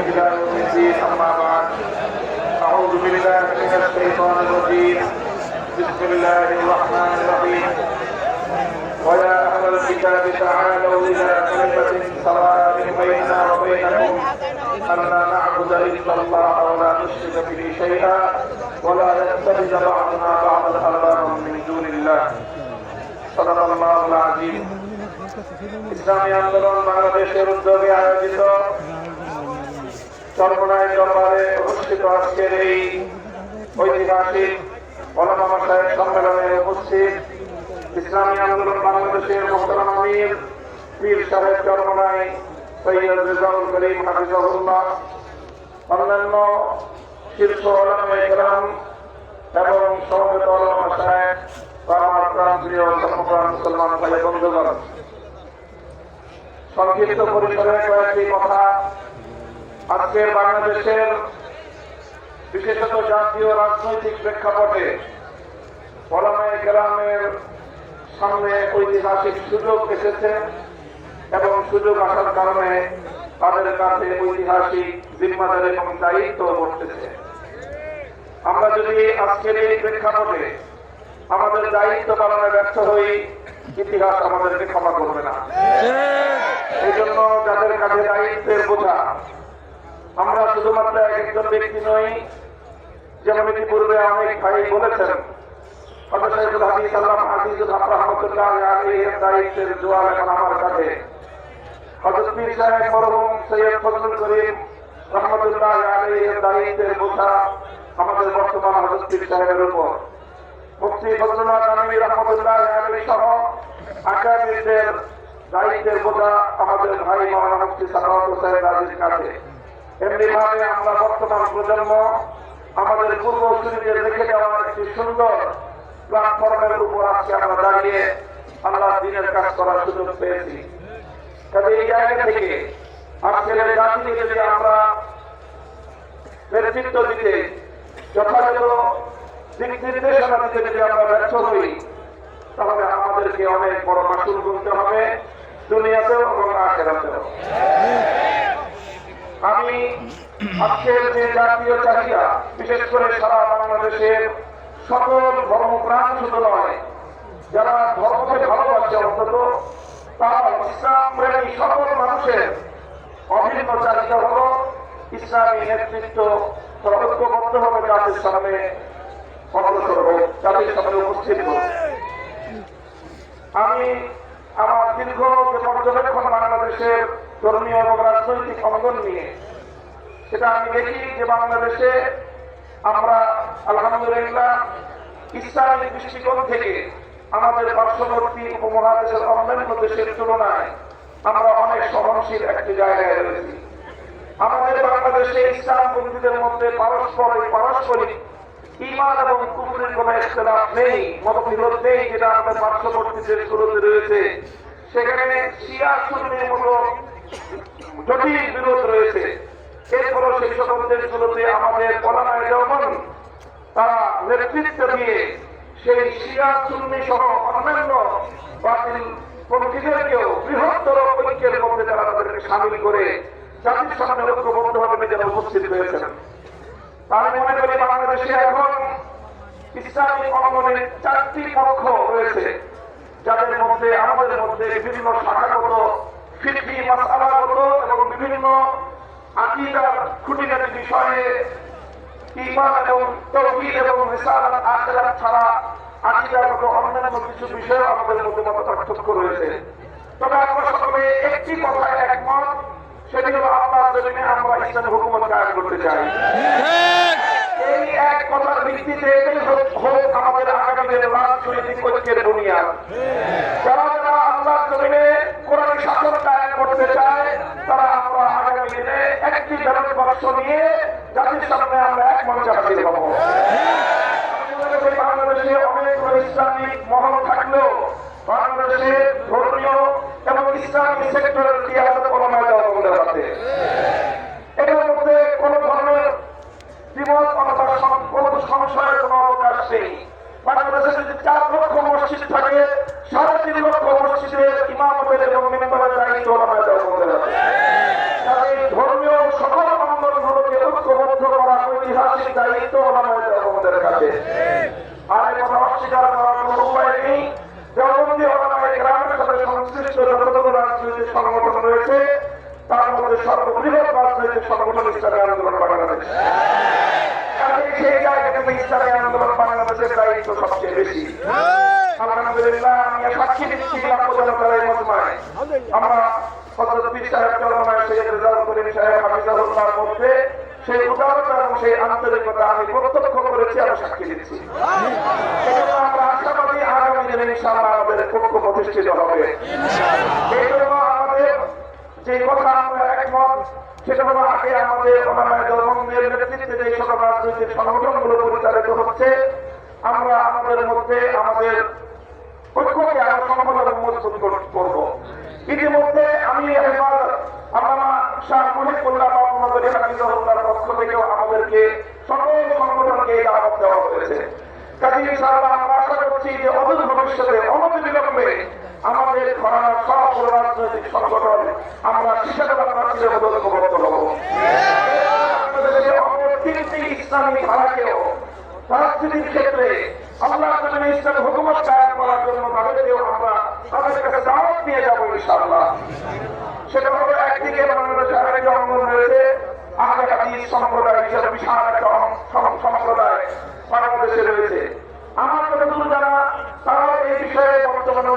إلى يوم الدين أما بعد أعوذ بالله من الشيطان الرجيم بسم الله الرحمن الرحيم ويا أهل الكتاب تعالوا إلى كلمة سواء بيننا وبينكم ألا نعبد إلا الله ولا نشرك به شيئا ولا يتخذ بعضنا بعضا أربابا من دون الله صدق الله العظيم ইসলামী আন্দোলন বাংলাদেশের উদ্যোগে আয়োজিত চরমনায় দরবারে অনুষ্ঠিত আজকের এই ঐতিহাসিক ওলামা মাশায়েখ সম্মেলনে উপস্থিত ইসলামী আন্দোলন বাংলাদেশের মোহতারাম আমির পীর সাহেব চরমনায় সৈয়দ রেজাউল করিম হাফিজাহুল্লাহ, অন্যান্য শীর্ষ ওলামায়ে কেরাম এবং সমবেত ওলামা মাশায়েখ ও আমার প্রাণপ্রিয় ধর্মপ্রাণ মুসলমান ভাই বন্ধুগণ, সংক্ষিপ্ত পরিসরে কয়েকটি কথা আজকের বাংলাদেশের বিশেষত জাতীয় রাজনৈতিক প্রেক্ষাপটে ওলামায়ে কেরামের সামনে ঐতিহাসিক সুযোগ এসেছে এবং সুযোগ আসার কারণে তাদের কাছে ঐতিহাসিক জিম্মাদারি এবং দায়িত্ব বর্তেছে। আমরা যদি আজকের এই প্রেক্ষাপটে আমাদের দায়িত্ব পালনে ব্যর্থ হই, ইতিহাস আমাদেরকে ক্ষমা করবে না। এই জন্য যাদের কাছে দায়িত্বের বোঝা, আমরা শুধুমাত্র একজন ব্যক্তি নই, যেমন ইতিপূর্বে অনেক ভাই বলেছেন, দায়িত্বের জোয়ার এখন আমার কাছে। হযরত পীর সাহেব মরহুম সৈয়দ ফজলুল করিম রহমতুল্লাহ আলাইহির দায়িত্বের বোঝা আমাদের বর্তমান হযরত পীর সাহেবের উপর। মুফতি ফজলুল আলমী রহমতুল্লাহ আলাইহি সহ আকাবিরদের দায়িত্বের বোঝা আমাদের ভাই মাওলানা মুফতি সাখাওয়াত হোসেন রাজীর কাছে। এমনি ভাবে আমরা বর্তমান প্রজন্ম আমাদের পূর্বসূরীদের রেখে যাওয়া একটি সুন্দর প্ল্যাটফর্মের উপর আজকে আমরা দাঁড়িয়ে আল্লাহ দ্বীনের কাজ করার সুযোগ পেয়েছি। তবে এই জায়গা থেকে আজকের জাতিকে যদি আমরা নেতৃত্ব দিতে, যথাযথ দিক নির্দেশনা দিতে যদি আমরা ব্যর্থ হই, তাহলে আমাদেরকে অনেক বড় মাসুল গুনতে হবে, দুনিয়াতেও এবং আখিরাতেও। আমি আজকের যে জাতীয় চাহিদা, বিশেষ করে সারা বাংলাদেশের সকল ধর্মপ্রাণ শুধু নয়, যারা ধর্মকে ভালোবাসে, অন্তত তারা ইসলাম প্রেমী সকল মানুষের অভিন্ন চাহিদা হল ইসলামী নেতৃত্ব ঐক্যবদ্ধ হবে, জাতির সামনে অগ্রসর হোক, জাতির সামনে উপস্থিত হোক। আমি আমার দীর্ঘ যে পর্যবেক্ষণ বাংলাদেশের ধর্মীয় এবং রাজনৈতিক অঙ্গন নিয়ে, সেটা আমি দেখি যে বাংলাদেশে আমরা আলহামদুলিল্লাহ ইসলামিক দৃষ্টিকোণ থেকে আমাদের পার্শ্ববর্তী উপমহাদেশের অন্যান্য দেশের তুলনায় আমরা অনেক সহনশীল একটি জায়গায় রয়েছি। আমাদের বাংলাদেশে ইসলামপন্থীদের মধ্যে পারস্পরিক ঈমান এবং কুফরের কোনো ইখতিলাফ নেই, মতবিরোধ নেই, যেটা আমাদের পার্শ্ববর্তী দেশগুলোতে রয়েছে। সেখানে শিয়া সুন্নির মতো জটিল বিরোধ রয়েছে। এরপরও সেই সকল দেশগুলোতে আমাদের ওলামায়ে দেওবন্দ তারা নেতৃত্ব দিয়ে সেই শিয়া সুন্নি সহ অন্যান্য বাতিল পন্থীদেরকেও বৃহত্তর ঐক্যের মধ্যে তারা তাদেরকে সামিল করে জাতির সামনে ঐক্যবদ্ধভাবে নিজেরা উপস্থিত হয়েছেন। আমি মনে করি বাংলাদেশে এখন ইসলামী অঙ্গনের 4টি পক্ষ রয়েছে, যাদের মধ্যে আমাদের মধ্যে বিভিন্ন শাখাগত, ফিকহি মাসআলাগত এবং বিভিন্ন আকীদার খুঁটিনাটি বিষয়ে ঈমান এবং তাওহীদ এবং রিসালাত আখিরাত ছাড়া আকীদাগত অন্যান্য কিছু বিষয় আমাদের মধ্যে মতপার্থক্য রয়েছে। তবে আমরা সকলে একটি কথায় একমত, সেটি হলো আল্লাহর জমিনে আমরা ইসলামের হুকুমত কায়েম করতে চাই। এই এক কথার ভিত্তিতে হোক আমাদের আগামীর রাজনৈতিক ঐক্যের বুনিয়াদ। যারা যারা আল্লাহর জমিনে কোরআন শাসন কায়েম করতে চায়, তারা আমরা আগামী দিনে একটি ব্যালট বাক্স নিয়ে জাতির সামনে আমরা এক মঞ্চে হাজির হব। আমি মনে করি বাংলাদেশে অনেকগুলো ইসলামিক মহল থাকলেও বাংলাদেশে ধর্মীয় এবং ইসলামী সেক্টরের ইতিহাসে ওলামায়ে দেওবন্দের আছে। এটার মধ্যে কোন ধরনের দ্বিমত অথবা কোন সংশয়ের কোন অবকাশ নেই। বাংলাদেশে যদি 4 লক্ষ মসজিদ থাকে, 3.5 লক্ষ মসজিদের ইমামতের এবং মেম্বারের দায়িত্ব ওলামায়ে দেওবন্দের আছে। তাই ধর্মীয় সকল অঙ্গ আছে। আর এই কথা অস্বীকার করার কোনো উপায় নেই। দেওবন্দি ওলামায়ে কেরামের সাথে সংশ্লিষ্ট যতগুলো রাজনৈতিক সংগঠন রয়েছে তার মধ্যে সর্ববৃহৎ রাজনৈতিক সংগঠন ইসলামী আন্দোলন বাংলাদেশ। সেই জায়গা থেকে ইসলামী আন্দোলন বাংলাদেশের দায়িত্ব সবচেয়ে বেশি। আলহামদুলিল্লাহ, আমি সাক্ষী দিচ্ছি জনতার এই মজমায় আমরা হযরত পীর সাহেব চরমনায় সৈয়দ রেজাউল করিম সাহেব হাফিজাহুল্লাহর মধ্যে সেই উদারতা এবং সেই আন্তরিকতা আমি প্রত্যক্ষ করেছি, আমি সাক্ষী দিচ্ছি। এজন্য আমরা আশাবাদী আগামী দিনে ইনশাআল্লাহ আমাদের পক্ষ প্রতিষ্ঠিত হবে। এই জন্য আমাদের যে কথা আমরা একমত, সেটা হলো আগে আমাদের ওলামায়ে দেওবন্দের নেতৃত্বে যে সকল রাজনৈতিক সংগঠনগুলো পরিচালিত হচ্ছে, আমরা আমাদের মধ্যে আমাদের ঐক্যকে আরো সম্ভব এবং মজবুত করব। ইতিমধ্যে আমি আল্লামা শাহ মুহিবুল্লাহ বাবুনগরী হাফিজাহুল্লাহর পক্ষ থেকেও আমাদেরকে সকল সংগঠনকে দাওয়াত দেওয়া হয়েছে। কাজে ইনশাআল্লাহ আমরা আশা করছি যে অদূর ভবিষ্যতে অনতিবিলম্বে আমাদের ঘরানার সব রাজনৈতিক সংগঠন আমরা শিক্ষাগত প্রার্থীদের মধ্যে ঐক্যবদ্ধ হব। তিনটি ইসলামী ধারাকেও রাজনীতির ক্ষেত্রে আল্লাহ ইসলামের হুকুমত কায়েম করার জন্য তাদেরকেও আমরা তাদের কাছে দাওয়াত নিয়ে যাবো ইনশাআল্লাহ। সেটা হলো একদিকে বাংলাদেশের আরেকটি অঙ্গন রয়েছে আহলে হাদিস সম্প্রদায় হিসেবে বিশাল একটা সম্প্রদায় বাংলাদেশে রয়েছে। আমার যতদূর জানা তারা এই বিষয়ে বর্তমানে